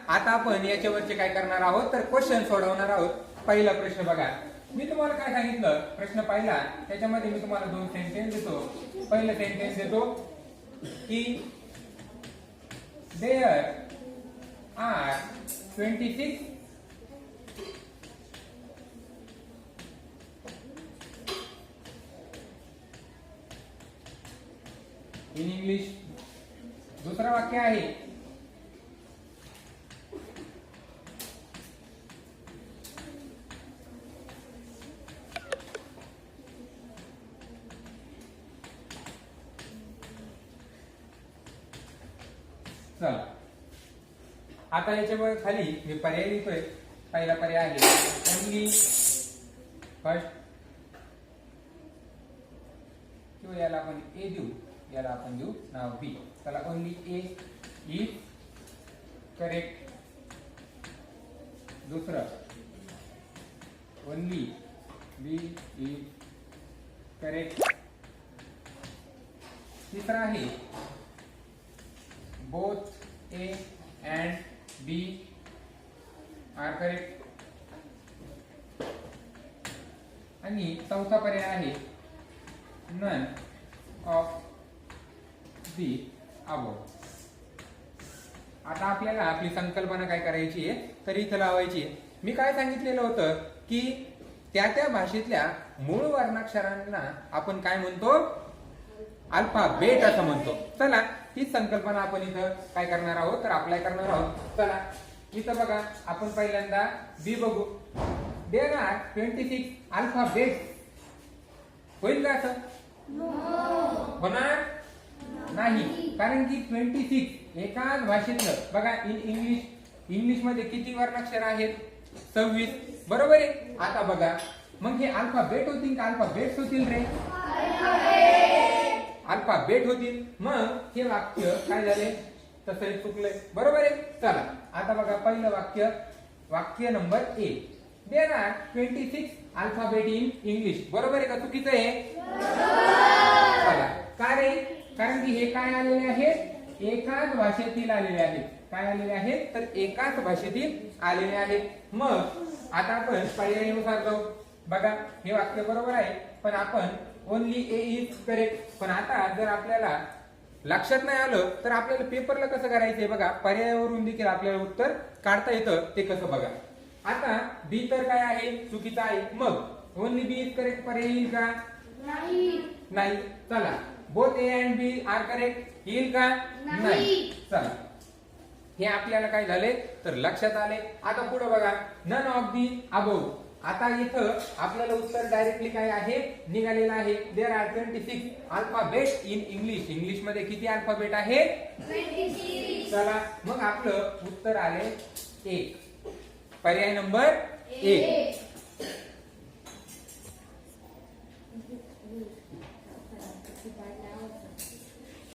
आता आपण याच्यावरचे काय करणार आहोत तर क्वेश्चन सोडवणार आहोत. पहिला प्रश्न बघा, मी तुम्हाला काय सांगितलं, प्रश्न पहिला त्याच्यामध्ये मी तुम्हाला दोन सेंटेन्स देतो. पहिलं सेंटेन्स देतो की देअर आर 26 इन इंग्लिश. दुसरा वाक्य आहे चला आता याच्या खाली मी पर्याय लिहितोय. पहिला पर्याय आहे ओनली फर्स्ट, किंवा याला आपण ए देऊ, याला आपण देऊ नाव बी. चला ओनली ए इज करेक्ट. दुसरं ओनली बी इज करेक्ट. तिसरा आहे both A and B are correct. आणि चौथा पर्याय आहे नन ऑफ दी अबोव. आता आपल्याला आपली संकल्पना काय करायची आहे तर इथं लावायची आहे. मी काय सांगितलेलं होतं की त्या त्या भाषेतल्या मूळ वर्णाक्षरांना आपण काय म्हणतो, अल्फाबेट असं म्हणतो. चला ही संकल्पना आपण इथं काय करणार आहोत तर अप्लाय करणार आहोत. चला इथं बघा, आपण पहिल्यांदा बी बघू. There are 26 alphabet. होईल का असं? होणार नाही, कारण की 26 एकाच भाषेतलं. बघा इंग्लिश मध्ये किती वर्णाक्षर आहेत? 26. बरोबर आहे. आता बघा मग हे अल्फाबेट होतील का अल्फाबेट्स होतील रे? अल्फाबेट होतील. मग हे वाक्य काय झाले, तसं चुकलंय. बरोबर आहे. चला आता बघा पहिलं वाक्य, वाक्य नंबर A. There are 26 alphabet in English. बरोबर आहे का चुकीचं आहे? चला का रे? कारण की हे काय आलेले आहेत, एकाच भाषेतील आलेले आहेत. काय आलेले आहेत तर एकाच भाषेतील आलेले आहेत. मग आता आपण पर्यायानुसार जाऊ. बघा हे वाक्य बरोबर आहे, पण आपण ओनली ए इज करेक्ट. पण आता जर आपल्याला लक्षात नाही आलं तर आपल्याला पेपरला कसं करायचंय बघा, पर्यायावरून देखील आपल्याला उत्तर काढता येतं. ते कसं बघा. आता बी तर काय आहे, चुकीचं आहे. मग ओनली बी इज करेक्ट पर्याय येईल का? नाही. चला both A and B are correct येईल का? नाही. चला हे आपल्याला काय झाले तर लक्षात आले. आता पुढे बघा, नन ऑफ दी अबोव. आता इथं आपल्याला उत्तर डायरेक्टली काय आहे निघालेलं आहे. There are 26 alphabet in English. English मध्ये किती अल्फाबेट आहेत? 26. चला मग आपलं उत्तर आले 1. पर्याय नंबर 1.